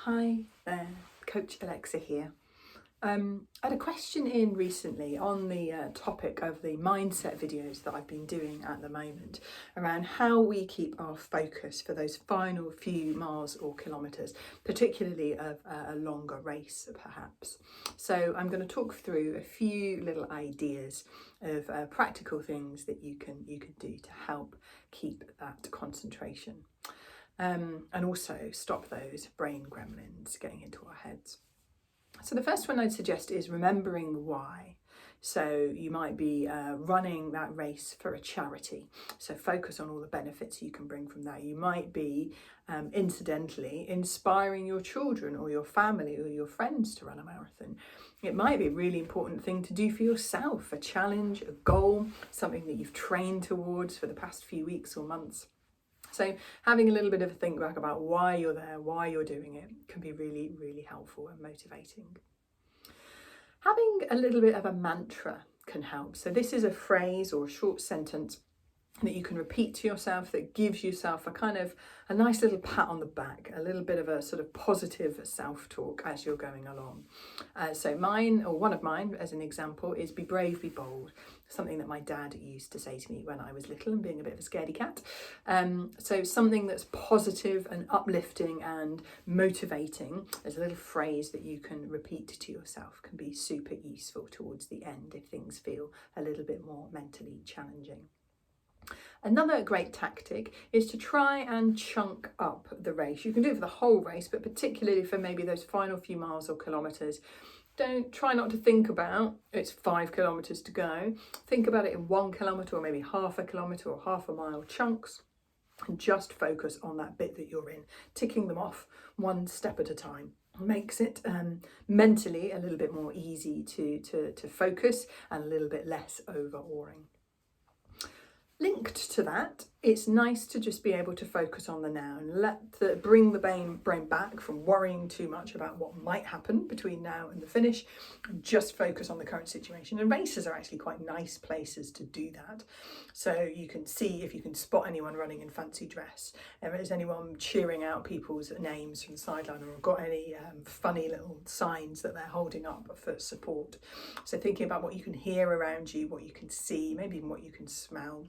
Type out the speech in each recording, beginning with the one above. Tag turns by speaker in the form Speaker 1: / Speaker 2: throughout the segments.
Speaker 1: Hi there, Coach Alexa here. I had a question in recently on the topic of the mindset videos that I've been doing at the moment around how we keep our focus for those final few miles or kilometres, particularly of a longer race perhaps. So I'm going to talk through a few little ideas of practical things that you can do to help keep that concentration. And also stop those brain gremlins getting into our heads. So the first one I'd suggest is remembering why. So you might be running that race for a charity. So focus on all the benefits you can bring from that. You might be incidentally inspiring your children or your family or your friends to run a marathon. It might be a really important thing to do for yourself, a challenge, a goal, something that you've trained towards for the past few weeks or months. So having a little bit of a think back about why you're there, why you're doing it, can be really, really helpful and motivating. Having a little bit of a mantra can help. So this is a phrase or a short sentence that you can repeat to yourself that gives yourself a nice little pat on the back, a little bit of a sort of positive self-talk as you're going along. So mine, or one of mine as an example, is be brave, be bold. Something that my dad used to say to me when I was little and being a bit of a scaredy cat. So something that's positive and uplifting and motivating as a little phrase that you can repeat to yourself can be super useful towards the end if things feel a little bit more mentally challenging. Another great tactic is to try and chunk up the race. You can do it for the whole race, but particularly for maybe those final few miles or kilometres. Try not to think about it's 5 kilometres to go. Think about it in 1 kilometre or maybe half a kilometre or half a mile chunks, and just focus on that bit that you're in, ticking them off one step at a time. Makes it mentally a little bit more easy to focus and a little bit less overawing. Linked to that, it's nice to just be able to focus on the now and bring the brain back from worrying too much about what might happen between now and the finish, and just focus on the current situation. And races are actually quite nice places to do that. So you can see if you can spot anyone running in fancy dress, if there's anyone cheering out people's names from the sideline, or got any funny little signs that they're holding up for support. So thinking about what you can hear around you, what you can see, maybe even what you can smell.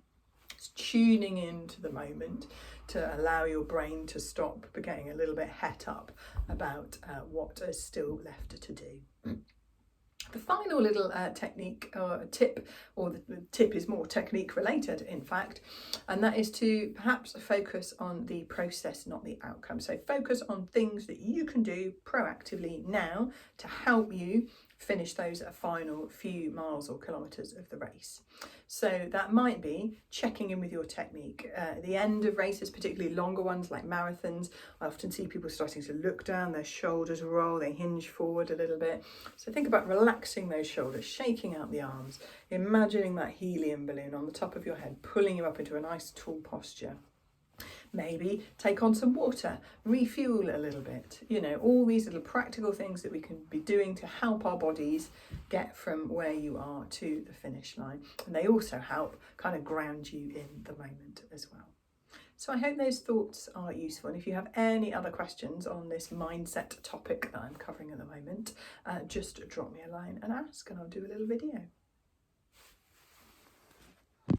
Speaker 1: Tuning into the moment to allow your brain to stop getting a little bit het up about what is still left to do. The final little technique or tip, or the tip is more technique related in fact, and that is to perhaps focus on the process, not the outcome. So focus on things that you can do proactively now to help you finish those final few miles or kilometres of the race. So that might be checking in with your technique. At the end of races, particularly longer ones like marathons, I often see people starting to look down, their shoulders roll, they hinge forward a little bit. So think about relaxing those shoulders, shaking out the arms, imagining that helium balloon on the top of your head, pulling you up into a nice tall posture. Maybe take on some water, refuel a little bit, all these little practical things that we can be doing to help our bodies get from where you are to the finish line. And they also help kind of ground you in the moment as well. So I hope those thoughts are useful. And if you have any other questions on this mindset topic that I'm covering at the moment, just drop me a line and ask, and I'll do a little video.